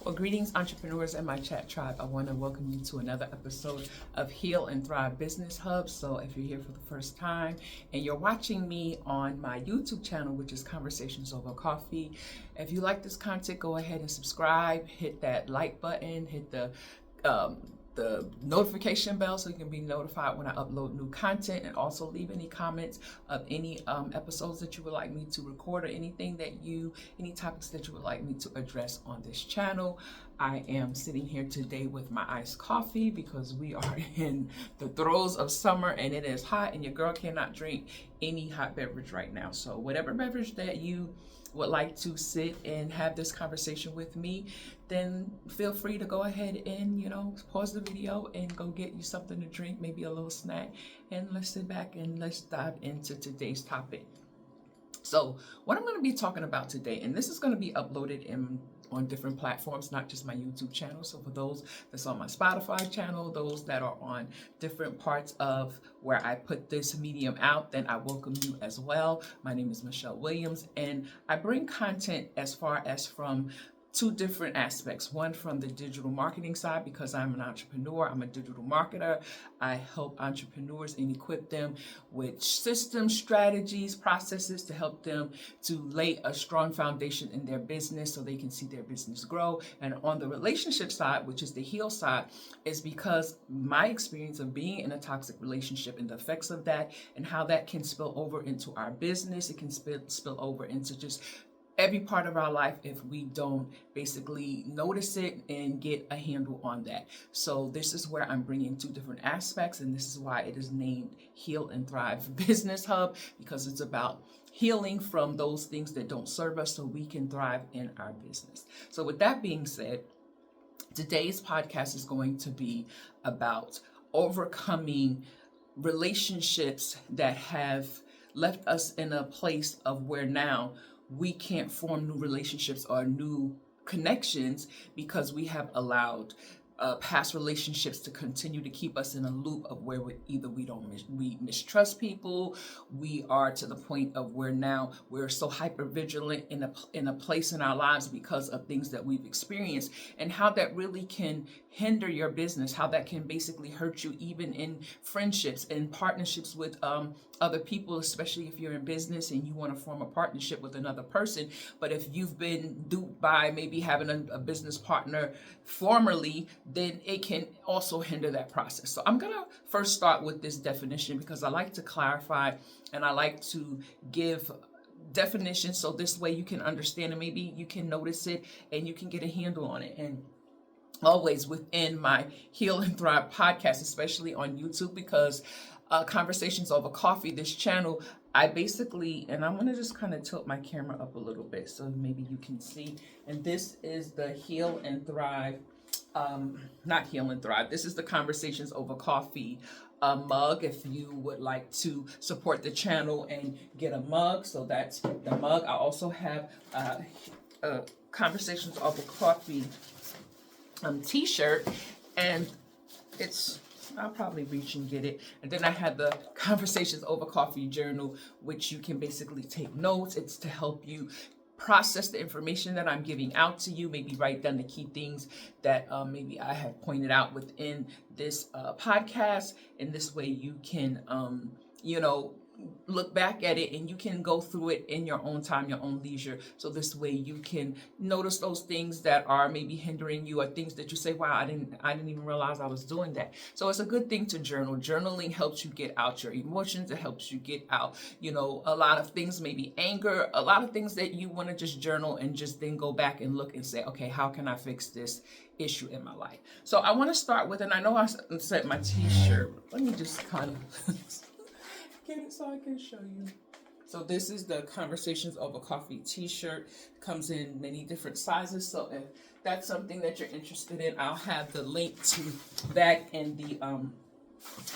Well, greetings, entrepreneurs and my chat tribe. I want to welcome you to another episode of Heal and Thrive Business Hub. So, if you're here for the first time and you're watching me on my YouTube channel, which is Conversations Over Coffee, if you like this content, go ahead and subscribe, hit that like button, hit the notification bell so you can be notified when I upload new content, and also leave any comments of any episodes that you would like me to record, or any topics that you would like me to address on this channel. I am sitting here today with my iced coffee because we are in the throes of summer and it is hot, and your girl cannot drink any hot beverage right now. So whatever beverage that you would like to sit and have this conversation with me, then feel free to go ahead and, pause the video and go get you something to drink, maybe a little snack, and let's sit back and let's dive into today's topic. So what I'm going to be talking about today, and this is going to be uploaded on different platforms, not just my YouTube channel. So for those that's on my Spotify channel, those that are on different parts of where I put this medium out, then I welcome you as well. My name is Michelle Williams, and I bring content as far as from two different aspects. One, from the digital marketing side, because I'm an entrepreneur, I'm a digital marketer. I help entrepreneurs and equip them with systems, strategies, processes to help them to lay a strong foundation in their business so they can see their business grow. And on the relationship side, which is the heal side, is because my experience of being in a toxic relationship and the effects of that and how that can spill over into our business. It can spill over into just every part of our life if we don't basically notice it and get a handle on that. So this is where I'm bringing two different aspects, and this is why it is named Heal and Thrive Business Hub, because it's about healing from those things that don't serve us so we can thrive in our business. So with that being said, today's podcast is going to be about overcoming relationships that have left us in a place of where now we can't form new relationships or new connections because we have allowed past relationships to continue to keep us in a loop of where we mistrust people. We are to the point of where now we're so hyper vigilant in a place in our lives because of things that we've experienced, and how that really can hinder your business, how that can basically hurt you even in friendships and partnerships with other people, especially if you're in business and you want to form a partnership with another person. But if you've been duped by maybe having a business partner formerly, then it can also hinder that process. So I'm going to first start with this definition because I like to clarify and I like to give definitions so this way you can understand and maybe you can notice it and you can get a handle on it. And always within my Heal and Thrive podcast, especially on YouTube, because Conversations Over Coffee, this channel, I basically, and I'm going to just kind of tilt my camera up a little bit so maybe you can see. And this is the Heal and Thrive, not Heal and Thrive, this is the Conversations Over Coffee mug. If you would like to support the channel and get a mug, so that's the mug. I also have Conversations Over Coffee t-shirt, and I'll probably reach and get it. And then I have the Conversations Over Coffee journal, which you can basically take notes. It's to help you process the information that I'm giving out to you, maybe write down the key things that maybe I have pointed out within this podcast. And this way you can, look back at it and you can go through it in your own time, your own leisure. So this way you can notice those things that are maybe hindering you, or things that you say, wow, I didn't even realize I was doing that. So it's a good thing to journal. Journaling helps you get out your emotions. It helps you get out, a lot of things, maybe anger, a lot of things that you want to just journal and just then go back and look and say, okay, how can I fix this issue in my life? So I want to start with, and I know I said my t-shirt. Let me just kind of get it so I can show you. So this is the Conversations Over Coffee t-shirt. Comes in many different sizes. So if that's something that you're interested in, I'll have the link to that in the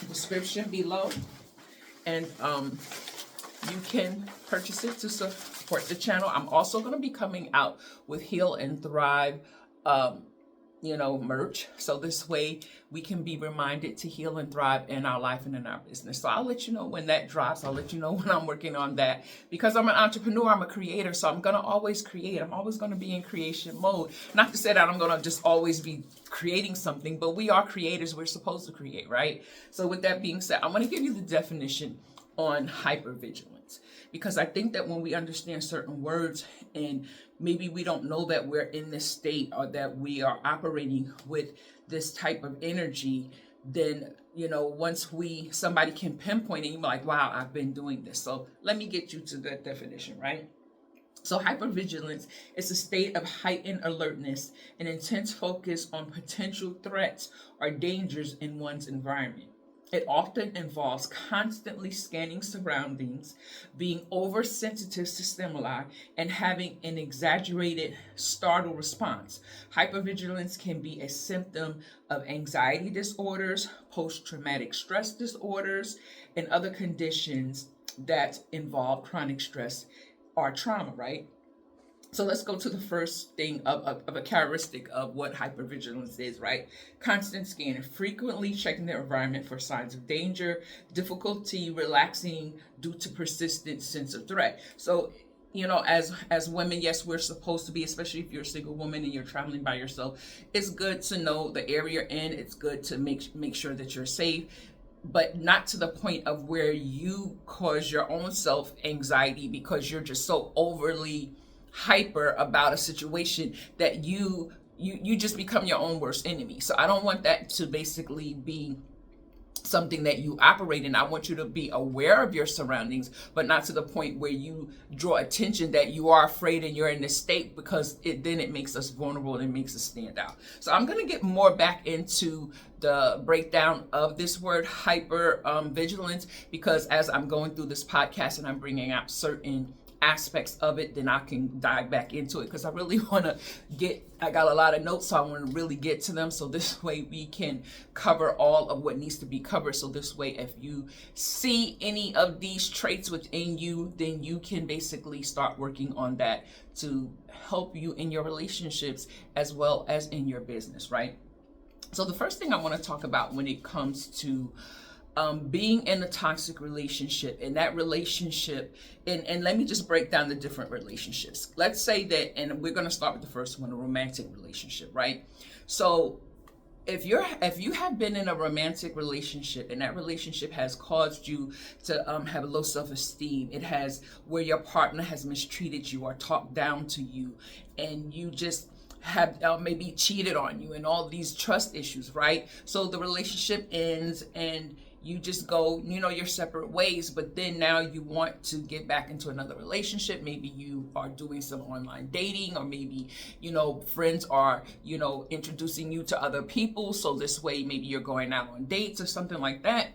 description below. And you can purchase it to support the channel. I'm also going to be coming out with Heal and Thrive merch. So this way we can be reminded to heal and thrive in our life and in our business. So I'll let you know when that drops. I'll let you know when I'm working on that, because I'm an entrepreneur, I'm a creator. So I'm going to always create. I'm always going to be in creation mode. Not to say that I'm going to just always be creating something, but we are creators. We're supposed to create, right? So with that being said, I'm going to give you the definition on hypervigilance, because I think that when we understand certain words, and maybe we don't know that we're in this state or that we are operating with this type of energy, then once somebody can pinpoint it, you're like, wow, I've been doing this. So let me get you to that definition, right? So hypervigilance is a state of heightened alertness and intense focus on potential threats or dangers in one's environment. It often involves constantly scanning surroundings, being oversensitive to stimuli, and having an exaggerated startle response. Hypervigilance can be a symptom of anxiety disorders, post-traumatic stress disorders, and other conditions that involve chronic stress or trauma, right? So let's go to the first thing of a characteristic of what hypervigilance is, right? Constant scanning, frequently checking their environment for signs of danger, difficulty relaxing due to persistent sense of threat. So, as women, yes, we're supposed to be, especially if you're a single woman and you're traveling by yourself, it's good to know the area you're in. It's good to make sure that you're safe, but not to the point of where you cause your own self anxiety because you're just so overly hyper about a situation that you just become your own worst enemy. So I don't want that to basically be something that you operate in. I want you to be aware of your surroundings, but not to the point where you draw attention that you are afraid and you're in this state, because then it makes us vulnerable and it makes us stand out. So I'm going to get more back into the breakdown of this word hyper vigilance, because as I'm going through this podcast and I'm bringing out certain aspects of it, then I can dive back into it, because I really want to I got a lot of notes, so I want to really get to them, so this way we can cover all of what needs to be covered. So this way, if you see any of these traits within you, then you can basically start working on that to help you in your relationships as well as in your business, right? So the first thing I want to talk about when it comes to being in a toxic relationship, and that relationship, and let me just break down the different relationships. Let's say that, and we're going to start with the first one, a romantic relationship, right? So if you have been in a romantic relationship and that relationship has caused you to have low self-esteem, it has where your partner has mistreated you or talked down to you, and you just have maybe cheated on you and all these trust issues, right? So the relationship ends and you just go, your separate ways, but then now you want to get back into another relationship. Maybe you are doing some online dating, or maybe, friends are, introducing you to other people. So this way, maybe you're going out on dates or something like that.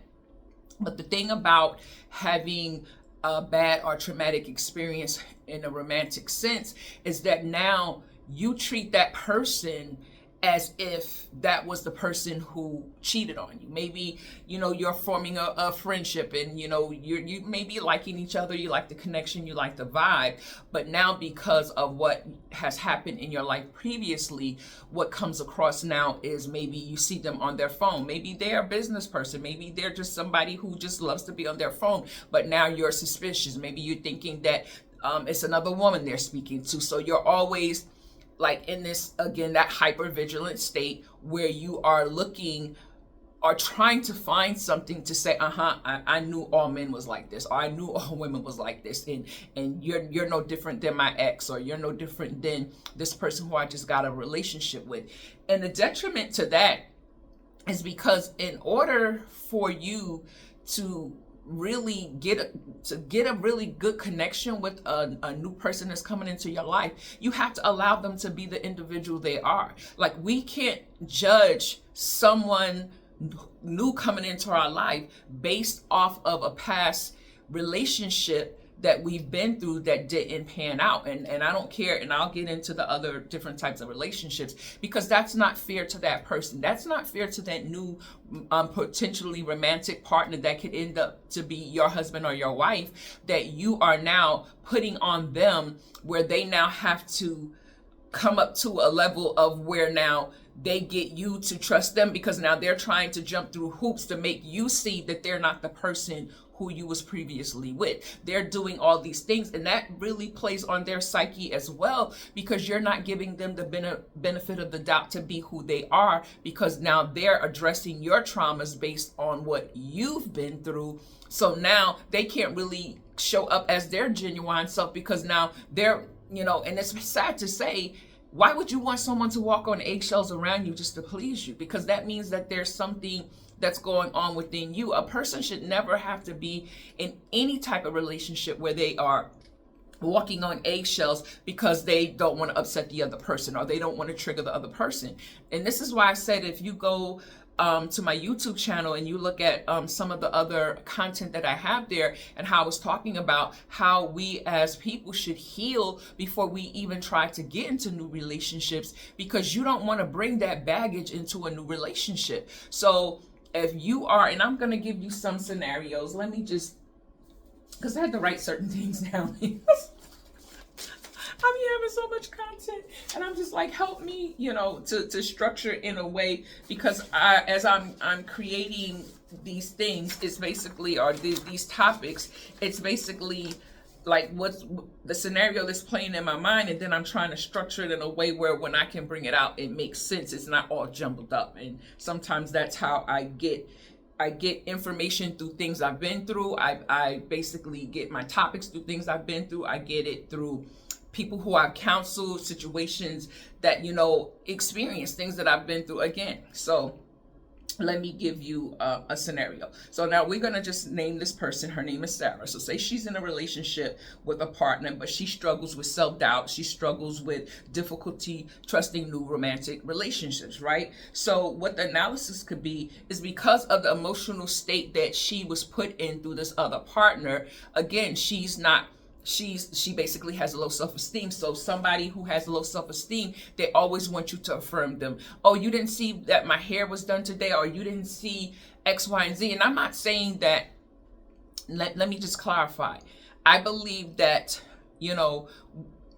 But the thing about having a bad or traumatic experience in a romantic sense is that now you treat that person as if that was the person who cheated on you. Maybe, you're forming a friendship, and, you may be liking each other, you like the connection, you like the vibe, but now because of what has happened in your life previously, what comes across now is maybe you see them on their phone. Maybe they're a business person. Maybe they're just somebody who just loves to be on their phone, but now you're suspicious. Maybe you're thinking that it's another woman they're speaking to. So you're always like in this, again, that hypervigilant state where you are looking or trying to find something to say, I knew all men was like this, or I knew all women was like this, and you're no different than my ex, or you're no different than this person who I just got a relationship with. And the detriment to that is because in order for you to really get a really good connection with a new person that's coming into your life, you have to allow them to be the individual they are. Like, we can't judge someone new coming into our life based off of a past relationship that we've been through that didn't pan out. And I don't care, and I'll get into the other different types of relationships, because that's not fair to that person. That's not fair to that new potentially romantic partner that could end up to be your husband or your wife, that you are now putting on them, where they now have to come up to a level of where now they get you to trust them, because now they're trying to jump through hoops to make you see that they're not the person who you was previously with. They're doing all these things, and that really plays on their psyche as well, because you're not giving them the benefit of the doubt to be who they are, because now they're addressing your traumas based on what you've been through. So now they can't really show up as their genuine self, because now they're, and it's sad to say, why would you want someone to walk on eggshells around you just to please you? Because that means that there's something that's going on within you. A person should never have to be in any type of relationship where they are walking on eggshells because they don't want to upset the other person, or they don't want to trigger the other person. And this is why I said, if you go to my YouTube channel and you look at some of the other content that I have there, and how I was talking about how we as people should heal before we even try to get into new relationships, because you don't want to bring that baggage into a new relationship. So if you are, and I'm going to give you some scenarios, let me just, because I had to write certain things down. I'm having so much content, and I'm just like, help me, to structure in a way, because as I'm creating these things, it's basically, or these topics, it's basically like what's the scenario that's playing in my mind, and then I'm trying to structure it in a way where when I can bring it out, it makes sense. It's not all jumbled up, and sometimes that's how I get information through things I've been through. I basically get my topics through things I've been through. I get it through people who I've counseled, situations that, experience things that I've been through again. So let me give you a scenario. So now we're going to just name this person. Her name is Sarah. So say she's in a relationship with a partner, but she struggles with self-doubt. She struggles with difficulty trusting new romantic relationships, right? So what the analysis could be is, because of the emotional state that she was put in through this other partner, again, she basically has low self-esteem. So somebody who has low self-esteem, they always want you to affirm them. Oh, you didn't see that my hair was done today, or you didn't see X, Y, and Z. And I'm not saying that, let me just clarify. I believe that,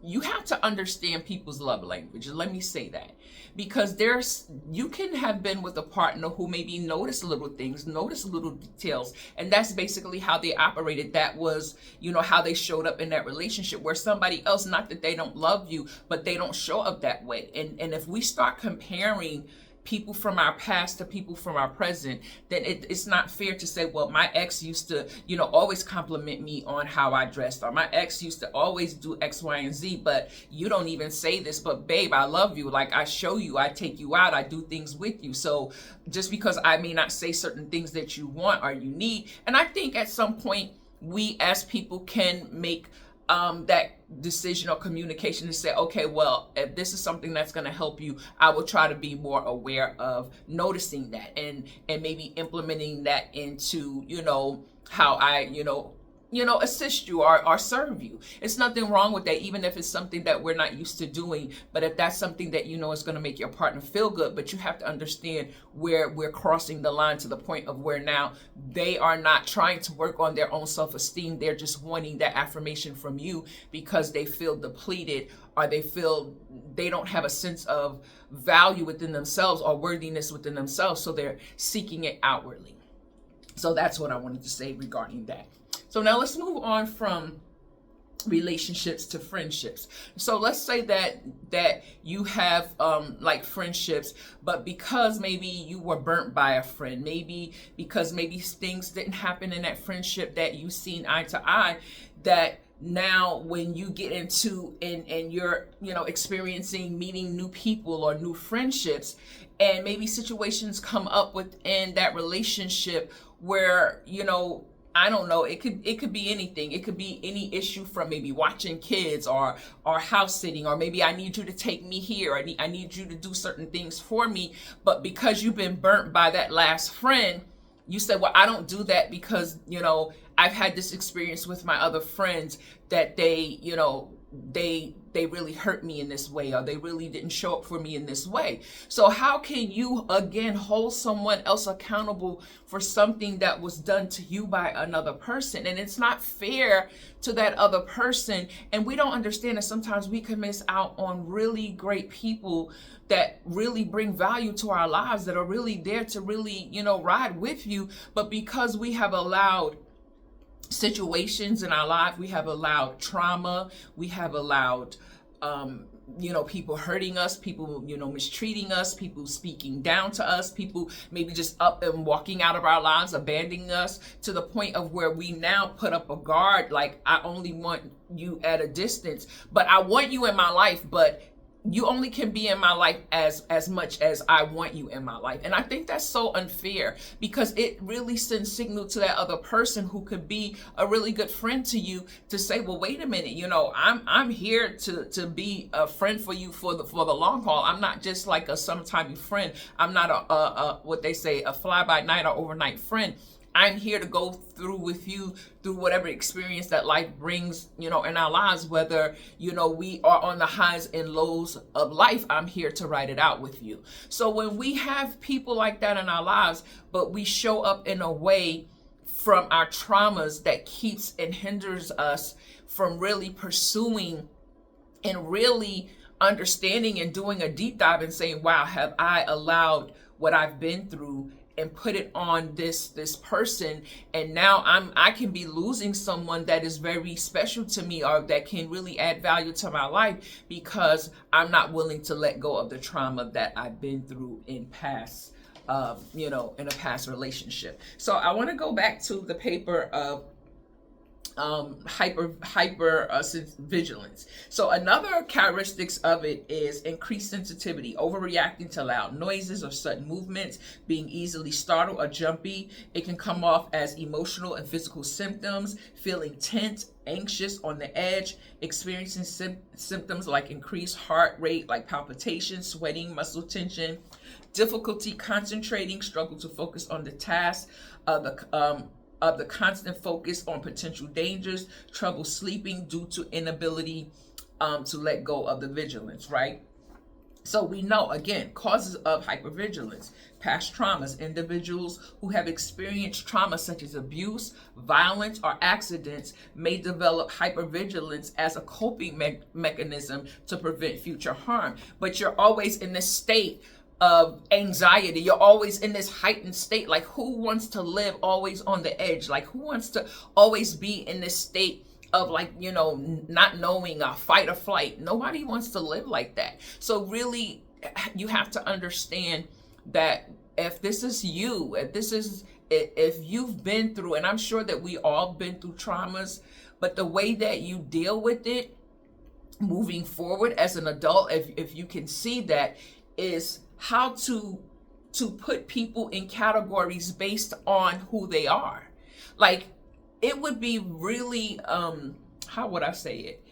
you have to understand people's love language. Let me say that, because you can have been with a partner who maybe noticed little things, noticed little details, and that's basically how they operated. That was, how they showed up in that relationship, where somebody else, not that they don't love you, but they don't show up that way. And if we start comparing people from our past to people from our present, then it's not fair to say, well, my ex used to, always compliment me on how I dressed, or my ex used to always do X, Y, and Z, but you don't even say this, but babe, I love you. Like, I show you, I take you out, I do things with you. So just because I may not say certain things that you want or you need, and I think at some point we as people can make that decision or communication to say, okay, well, if this is something that's going to help you, I will try to be more aware of noticing that, and maybe implementing that into, how I, assist you or serve you. It's nothing wrong with that, even if it's something that we're not used to doing. But if that's something that is going to make your partner feel good, but you have to understand where we're crossing the line to the point of where now they are not trying to work on their own self-esteem. They're just wanting that affirmation from you because they feel depleted, or they feel they don't have a sense of value within themselves or worthiness within themselves. So they're seeking it outwardly. So that's what I wanted to say regarding that. So now let's move on from relationships to friendships. So let's say that you have like friendships, but because maybe you were burnt by a friend, maybe because maybe things didn't happen in that friendship that you seen eye to eye, that now when you get into and you're experiencing meeting new people or new friendships, and maybe situations come up within that relationship where I don't know, it could be anything. It could be any issue from maybe watching kids or house sitting, or maybe I need you to take me here. I need you to do certain things for me. But because you've been burnt by that last friend, you said, well, I don't do that because, I've had this experience with my other friends that they, they really hurt me in this way, or they really didn't show up for me in this way. So how can you again hold someone else accountable for something that was done to you by another person? And it's not fair to that other person. And we don't understand that sometimes we can miss out on really great people that really bring value to our lives, that are really there to really, ride with you. But because we have allowed situations in our life, we have allowed trauma, we have allowed people hurting us, people mistreating us, people speaking down to us, people maybe just up and walking out of our lives, abandoning us, to the point of where we now put up a guard, like, I only want you at a distance, but I want you in my life, but you only can be in my life as much as I want you in my life. And I think that's so unfair, because it really sends signal to that other person who could be a really good friend to you, to say, well, wait a minute, I'm here to be a friend for you for the long haul. I'm not just like a sometime friend. I'm not a what they say, a fly by night or overnight friend. I'm here to go through with you through whatever experience that life brings, in our lives, whether, we are on the highs and lows of life. I'm here to ride it out with you. So when we have people like that in our lives, but we show up in a way from our traumas that keeps and hinders us from really pursuing and really understanding and doing a deep dive and saying, wow, have I allowed what I've been through and put it on this person, and now I can be losing someone that is very special to me, or that can really add value to my life, because I'm not willing to let go of the trauma that I've been through in past in a past relationship. So I want to go back to the paper of hyper vigilance. So another characteristics of it is increased sensitivity, overreacting to loud noises or sudden movements, being easily startled or jumpy. It can come off as emotional and physical symptoms, feeling tense, anxious, on the edge, experiencing symptoms like increased heart rate, like palpitations, sweating, muscle tension, difficulty concentrating, struggle to focus on the task, of the constant focus on potential dangers, trouble sleeping due to inability to let go of the vigilance, right? So we know, again, causes of hypervigilance: past traumas. Individuals who have experienced trauma such as abuse, violence, or accidents may develop hypervigilance as a coping mechanism to prevent future harm. But you're always in this state of anxiety. You're always in this heightened state. Like, who wants to live always on the edge? Like, who wants to always be in this state of, like, not knowing, fight or flight? Nobody wants to live like that. So really, you have to understand that if this is you, if you've been through, and I'm sure that we all been through traumas, but the way that you deal with it moving forward as an adult, if you can see that, is how to put people in categories based on who they are. Like, it would be really, how would I say it?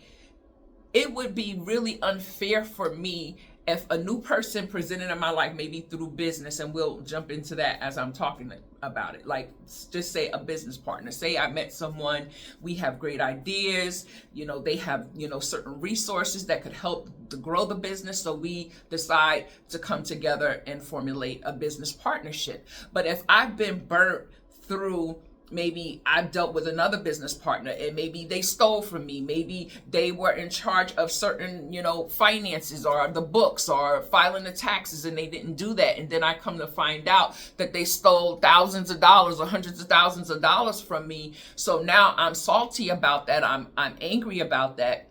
It would be really unfair for me if a new person presented in my life, maybe through business, and we'll jump into that as I'm talking about it. Like, just say a business partner. Say I met someone, we have great ideas, they have, certain resources that could help to grow the business. So we decide to come together and formulate a business partnership. But if I've been burnt through, maybe I've dealt with another business partner and maybe they stole from me. Maybe they were in charge of certain, finances or the books or filing the taxes, and they didn't do that. And then I come to find out that they stole thousands of dollars or hundreds of thousands of dollars from me. So now I'm salty about that. I'm angry about that.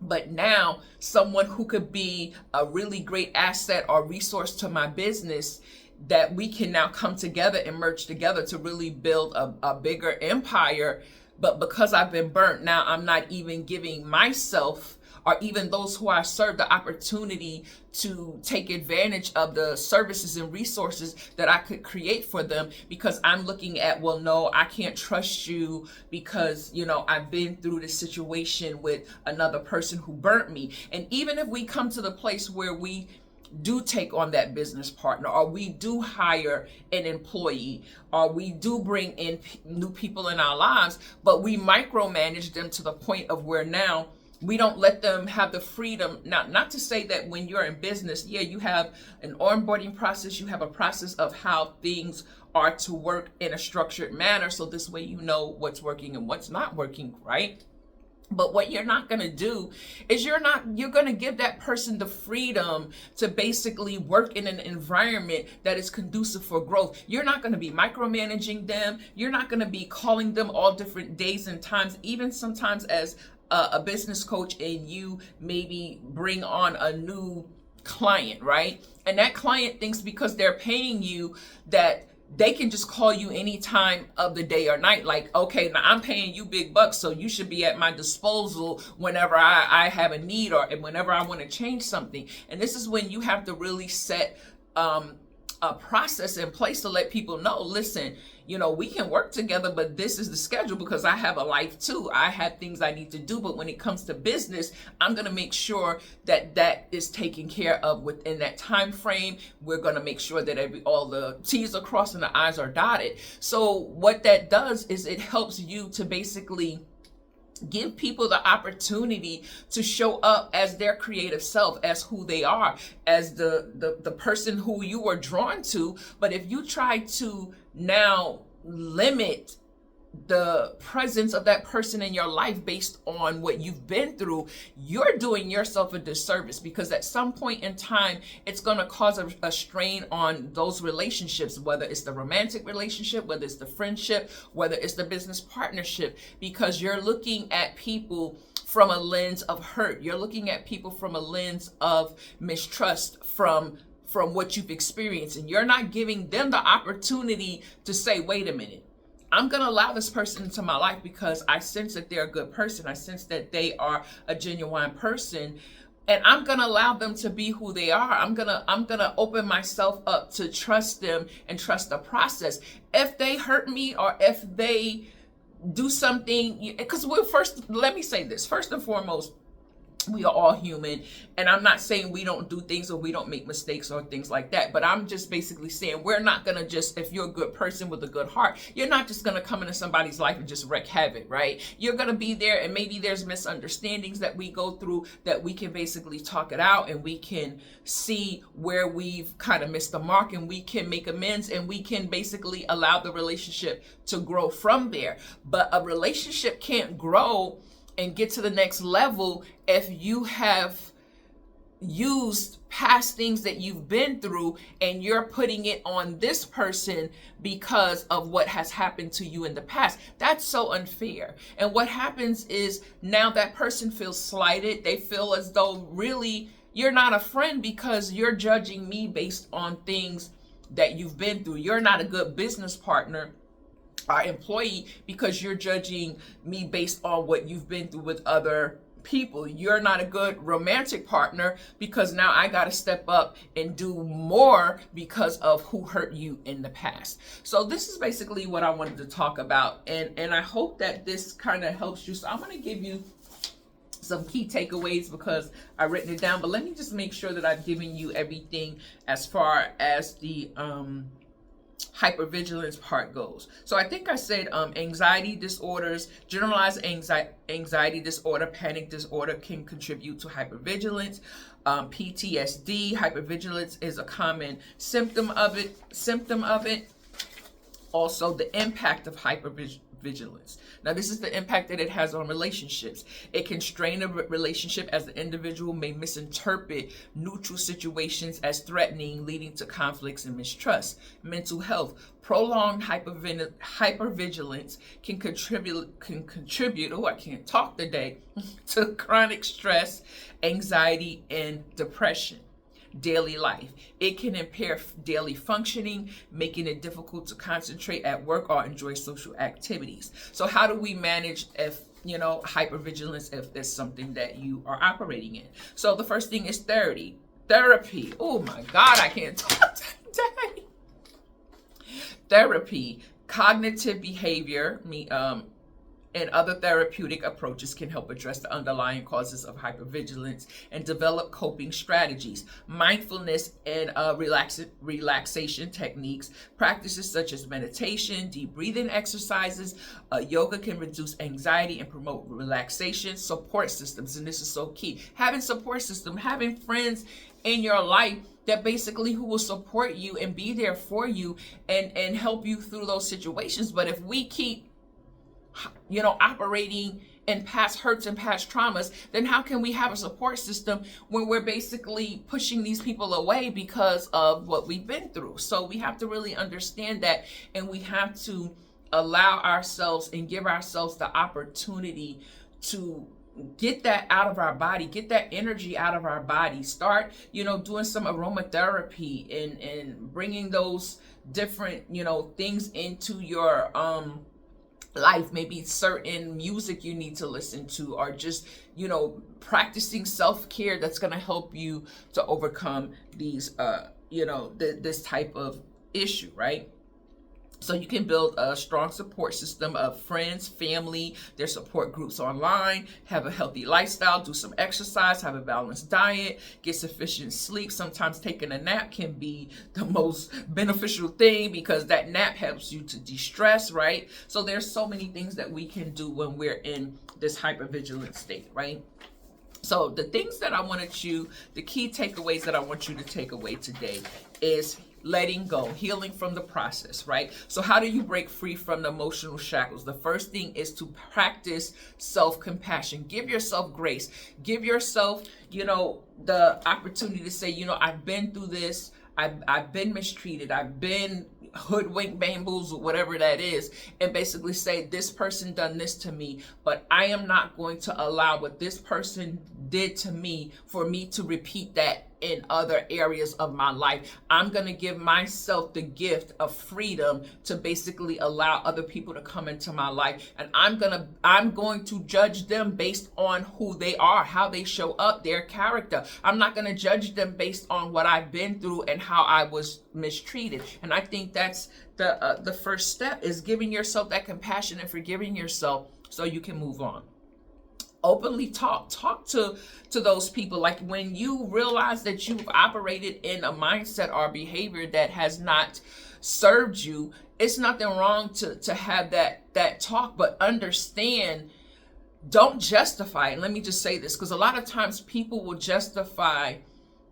But now someone who could be a really great asset or resource to my business, that we can now come together and merge together to really build a bigger empire. But because I've been burnt, now I'm not even giving myself or even those who I serve the opportunity to take advantage of the services and resources that I could create for them, because I'm looking at, well, no, I can't trust you because, I've been through this situation with another person who burnt me. And even if we come to the place where we do take on that business partner, or we do hire an employee, or we do bring in new people in our lives, but we micromanage them to the point of where now We don't let them have the freedom. Now, not to say that when you're in business, yeah, you have an onboarding process, you have a process of how things are to work in a structured manner. So this way you know what's working and what's not working, right? But what you're not going to do is you're going to give that person the freedom to basically work in an environment that is conducive for growth. You're not going to be micromanaging them. You're not going to be calling them all different days and times, even sometimes as a business coach, and you maybe bring on a new client, right? And that client thinks because they're paying you that they can just call you any time of the day or night. Like, okay, now I'm paying you big bucks, so you should be at my disposal whenever I have a need or whenever I want to change something. And this is when you have to really set a process in place to let people know, listen, you know, we can work together, but this is the schedule because I have a life too. I have things I need to do. But when it comes to business, I'm going to make sure that that is taken care of within that time frame. We're going to make sure that all the T's are crossed and the I's are dotted. So what that does is it helps you to basically give people the opportunity to show up as their creative self, as who they are, as the person who you were drawn to. But if you try to now limit the presence of that person in your life based on what you've been through, you're doing yourself a disservice, because at some point in time, it's going to cause a strain on those relationships, whether it's the romantic relationship, whether it's the friendship, whether it's the business partnership, because you're looking at people from a lens of hurt. You're looking at people from a lens of mistrust from what you've experienced, and you're not giving them the opportunity to say, wait a minute, I'm going to allow this person into my life because I sense that they're a good person. I sense that they are a genuine person, and I'm going to allow them to be who they are. I'm going to open myself up to trust them and trust the process. If they hurt me or if they do something, because let me say this, first and foremost, we are all human, and I'm not saying we don't do things or we don't make mistakes or things like that, but I'm just basically saying we're not gonna just, if you're a good person with a good heart, you're not just gonna come into somebody's life and just wreak havoc, right? You're gonna be there, and maybe there's misunderstandings that we go through that we can basically talk it out, and we can see where we've kind of missed the mark, and we can make amends, and we can basically allow the relationship to grow from there. But a relationship can't grow and get to the next level if you have used past things that you've been through and you're putting it on this person because of what has happened to you in the past. That's so unfair. And what happens is now that person feels slighted. They feel as though really you're not a friend because you're judging me based on things that you've been through. You're not a good business partner our employee because you're judging me based on what you've been through with other people. You're not a good romantic partner because now I got to step up and do more because of who hurt you in the past. So this is basically what I wanted to talk about, and I hope that this kind of helps you. So I'm going to give you some key takeaways because I've written it down, but let me just make sure that I've given you everything as far as the hypervigilance part goes. So I think I said anxiety disorders, generalized anxiety disorder, panic disorder can contribute to hypervigilance. PTSD, hypervigilance is a common symptom of it. Also, the impact of hypervigilance. Now, this is the impact that it has on relationships. It can strain a relationship as the individual may misinterpret neutral situations as threatening, leading to conflicts and mistrust. Mental health. Prolonged hypervigilance can contribute, oh, I can't talk today, to chronic stress, anxiety, and depression. Daily life. It can impair daily functioning, making it difficult to concentrate at work or enjoy social activities. So how do we manage hypervigilance if there's something that you are operating in? So the first thing is therapy. Oh my God, I can't talk today. Therapy, cognitive behavior, and other therapeutic approaches can help address the underlying causes of hypervigilance and develop coping strategies. Mindfulness and relaxation techniques, practices such as meditation, deep breathing exercises, yoga can reduce anxiety and promote relaxation. Support systems, and this is so key. Having support system, having friends in your life that basically who will support you and be there for you and help you through those situations. But if we keep operating in past hurts and past traumas, then how can we have a support system when we're basically pushing these people away because of what we've been through? So we have to really understand that, and we have to allow ourselves and give ourselves the opportunity to get that out of our body, get that energy out of our body. Start, doing some aromatherapy and bringing those different, things into your life. Maybe certain music you need to listen to, or just practicing self-care that's going to help you to overcome these this type of issue, right? So you can build a strong support system of friends, family, their support groups online, have a healthy lifestyle, do some exercise, have a balanced diet, get sufficient sleep. Sometimes taking a nap can be the most beneficial thing because that nap helps you to de-stress, right? So there's so many things that we can do when we're in this hypervigilant state, right? So the things that the key takeaways that I want you to take away today is letting go, healing from the process, right? So how do you break free from the emotional shackles? The first thing is to practice self-compassion. Give yourself grace. Give yourself, the opportunity to say, I've been through this. I've been mistreated. I've been hoodwinked, bamboozled, whatever that is, and basically say, this person done this to me, but I am not going to allow what this person did to me for me to repeat that in other areas of my life. I'm going to give myself the gift of freedom to basically allow other people to come into my life, and I'm going to judge them based on who they are, how they show up, their character. I'm not going to judge them based on what I've been through and how I was mistreated. And I think that's the first step, is giving yourself that compassion and forgiving yourself so you can move on. Openly talk to those people. Like when you realize that you've operated in a mindset or behavior that has not served you, it's nothing wrong to have that talk, but understand, don't justify it. And let me just say this, because a lot of times people will justify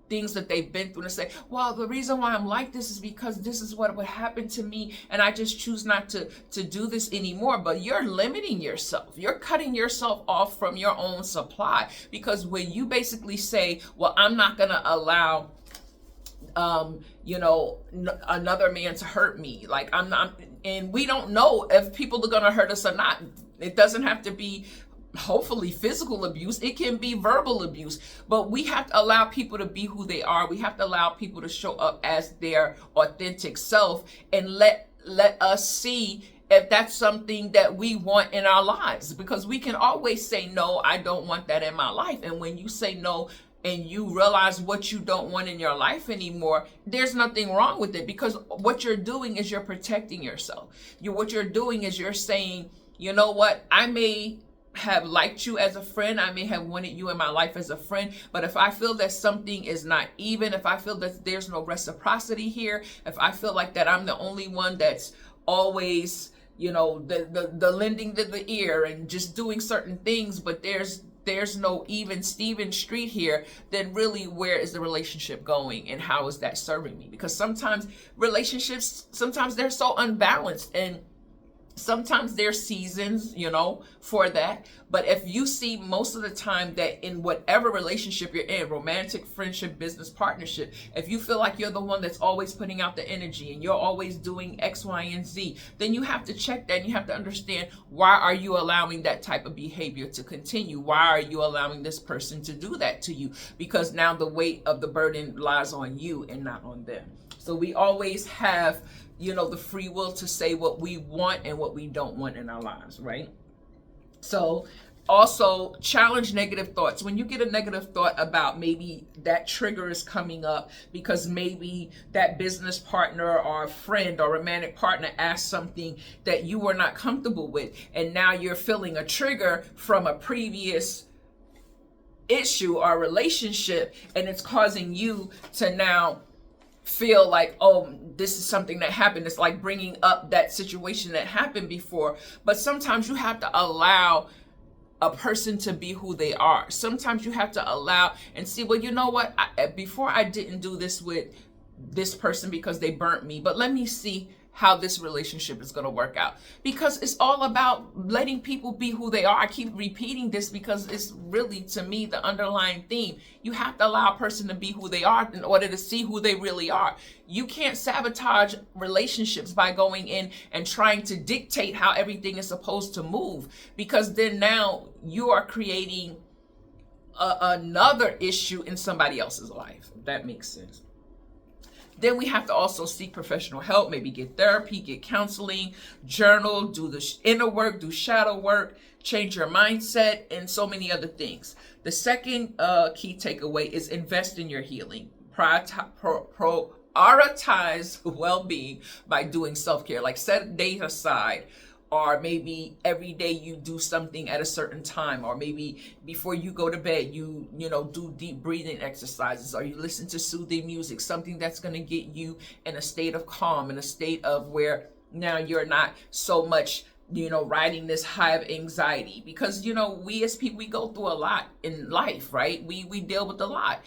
things that they've been through and say, well, the reason why I'm like this is because this is what would happen to me, and I just choose not to do this anymore. But you're limiting yourself. You're cutting yourself off from your own supply, because when you basically say, well, I'm not going to allow another man to hurt me, like I'm not, and we don't know if people are going to hurt us or not. It doesn't have to be hopefully physical abuse. It can be verbal abuse, but we have to allow people to be who they are. We have to allow people to show up as their authentic self, and let us see if that's something that we want in our lives, because we can always say, no, I don't want that in my life. And when you say no and you realize what you don't want in your life anymore, there's nothing wrong with it, because what you're doing is you're protecting yourself. What you're doing is you're saying, you know what, I may have liked you as a friend, I may have wanted you in my life as a friend, but if I feel that something is not even, if I feel that there's no reciprocity here, if I feel like that I'm the only one that's always, the lending to the ear and just doing certain things, but there's no even Steven Street here, then really where is the relationship going, and how is that serving me? Because sometimes relationships, they're so unbalanced, and sometimes there's seasons, for that. But if you see most of the time that in whatever relationship you're in, romantic, friendship, business, partnership, if you feel like you're the one that's always putting out the energy and you're always doing X, Y, and Z, then you have to check that, and you have to understand, why are you allowing that type of behavior to continue? Why are you allowing this person to do that to you? Because now the weight of the burden lies on you and not on them. So we always have, the free will to say what we want and what we don't want in our lives, right? So Also, challenge negative thoughts. When you get a negative thought about maybe that trigger is coming up because maybe that business partner or a friend or romantic partner asked something that you were not comfortable with, and now you're feeling a trigger from a previous issue or relationship, and it's causing you to now feel like, oh, this is something that happened. It's like bringing up that situation that happened before. But sometimes you have to allow a person to be who they are. Sometimes you have to allow and see, well, you know what? Before I didn't do this with this person because they burnt me, but let me see how this relationship is going to work out, because it's all about letting people be who they are. I keep repeating this because it's really, to me, the underlying theme. You have to allow a person to be who they are in order to see who they really are. You can't sabotage relationships by going in and trying to dictate how everything is supposed to move, because then now you are creating another issue in somebody else's life, if that makes sense. Then we have to also seek professional help, maybe get therapy, get counseling, journal, do the inner work, do shadow work, change your mindset, and so many other things. The second key takeaway is invest in your healing. Prioritize well-being by doing self-care, like set days aside, or maybe every day you do something at a certain time, or maybe before you go to bed, you do deep breathing exercises, or you listen to soothing music, something that's going to get you in a state of calm, in a state of where now you're not so much riding this high of anxiety, because we as people, we go through a lot in life, right? We deal with a lot.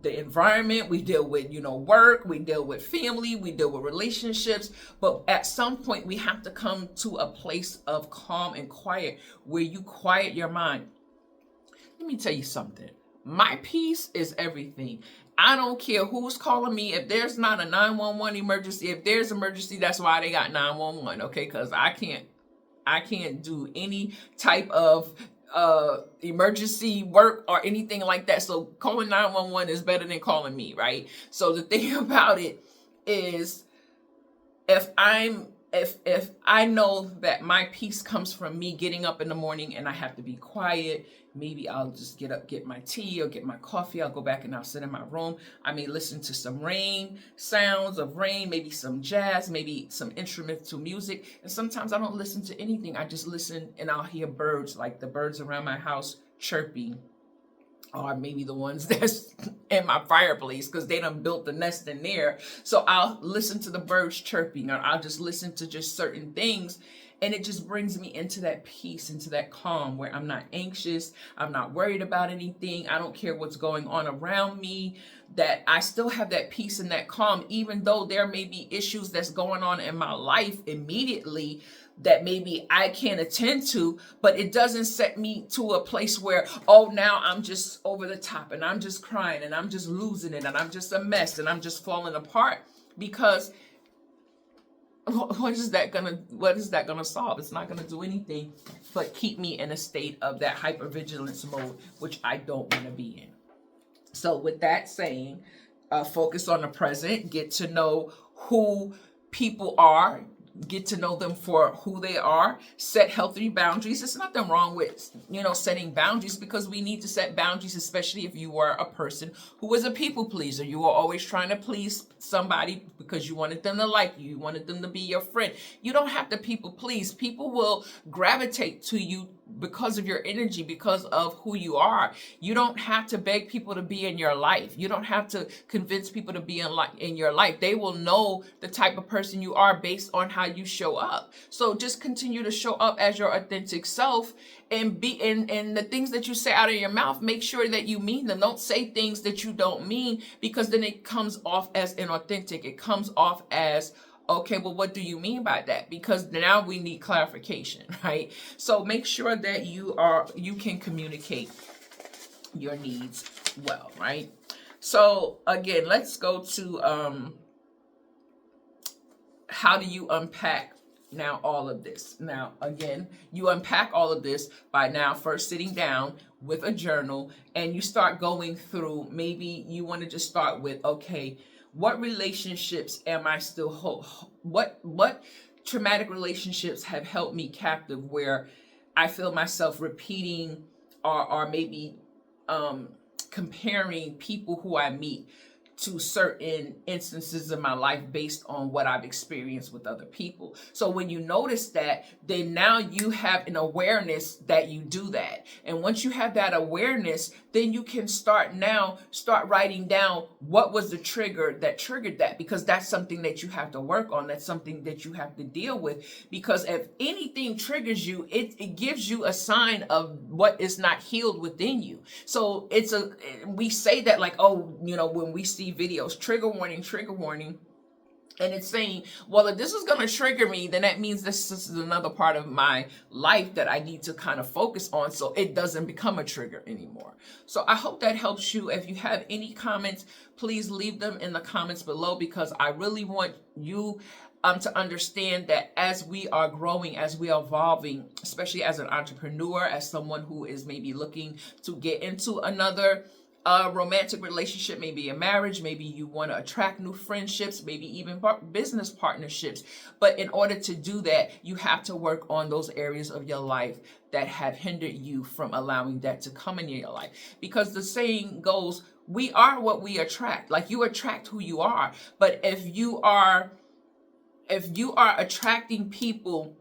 The environment, we deal with work, we deal with family, we deal with relationships, but at some point we have to come to a place of calm and quiet where you quiet your mind. Let me tell you something. My peace is everything. I don't care who's calling me. If there's not a 911 emergency, if there's emergency, that's why they got 911, okay? Because I can't do any type of emergency work or anything like that. So calling 911 is better than calling me, right? So the thing about it is, if I know that my peace comes from me getting up in the morning and I have to be quiet, maybe I'll just get up, get my tea or get my coffee. I'll go back and I'll sit in my room. I may listen to some rain, sounds of rain, maybe some jazz, maybe some instrumental music. And sometimes I don't listen to anything. I just listen and I'll hear birds, like the birds around my house chirping, or maybe the ones that's in my fireplace because they done built the nest in there. So I'll listen to the birds chirping, or I'll just listen to just certain things. And it just brings me into that peace, into that calm where I'm not anxious. I'm not worried about anything. I don't care what's going on around me, that I still have that peace and that calm, even though there may be issues that's going on in my life immediately that maybe I can't attend to, but it doesn't set me to a place where, oh, now I'm just over the top and I'm just crying and I'm just losing it and I'm just a mess and I'm just falling apart, because what is that gonna solve? It's not gonna do anything but keep me in a state of that hypervigilance mode, which I don't want to be in. So with that saying, focus on the present, get to know who people are, get to know them for who they are, set healthy boundaries. There's nothing wrong with, setting boundaries, because we need to set boundaries, especially if you are a person who is a people pleaser. You are always trying to please somebody because you wanted them to like you. You wanted them to be your friend. You don't have to people please. People will gravitate to you because of your energy, because of who you are. You don't have to beg people to be in your life. You don't have to convince people to be in your life. They will know the type of person you are based on how you show up. So just continue to show up as your authentic self, and be in the things that you say out of your mouth, make sure that you mean them. Don't say things that you don't mean, because then it comes off as inauthentic. It comes off as, okay, well, what do you mean by that? Because now we need clarification, right? So make sure that you can communicate your needs well, right? So again, let's go to how do you unpack now all of this? Now, again, you unpack all of this by now first sitting down with a journal, and you start going through, maybe you want to just start with, okay, what relationships am I still what traumatic relationships have held me captive, where I feel myself repeating or maybe comparing people who I meet to certain instances in my life based on what I've experienced with other people. So when you notice that, then now you have an awareness that you do that. And once you have that awareness, then you can start writing down what was the trigger that triggered that, because that's something that you have to work on. That's something that you have to deal with, because if anything triggers you, it gives you a sign of what is not healed within you. So we say that like, oh, when we see videos, trigger warning, and it's saying, well, if this is going to trigger me, then that means this is another part of my life that I need to kind of focus on so it doesn't become a trigger anymore. So I hope that helps you. If you have any comments, please leave them in the comments below, because I really want you to understand that as we are growing, as we are evolving, especially as an entrepreneur, as someone who is maybe looking to get into another romantic relationship, maybe a marriage, maybe you want to attract new friendships, maybe even business partnerships. But in order to do that, you have to work on those areas of your life that have hindered you from allowing that to come into your life. Because the saying goes, we are what we attract. Like, you attract who you are. But if you are attracting people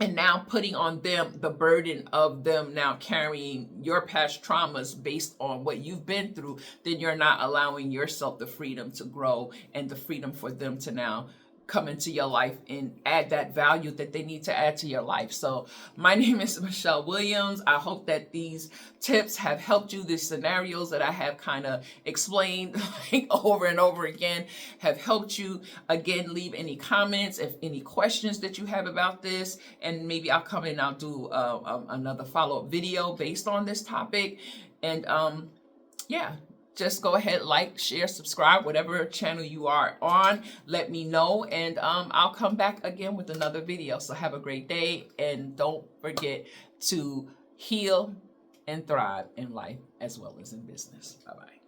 and now putting on them the burden of them now carrying your past traumas based on what you've been through, then you're not allowing yourself the freedom to grow and the freedom for them to now come into your life and add that value that they need to add to your life. So my name is Michelle Williams. I hope that these tips have helped you. These scenarios that I have kind of explained over and over again have helped you. Again, leave any comments, if any questions that you have about this, and maybe I'll come in and I'll do another follow-up video based on this topic. And yeah, just go ahead, like, share, subscribe, whatever channel you are on. Let me know, and I'll come back again with another video. So have a great day, and don't forget to heal and thrive in life as well as in business. Bye-bye.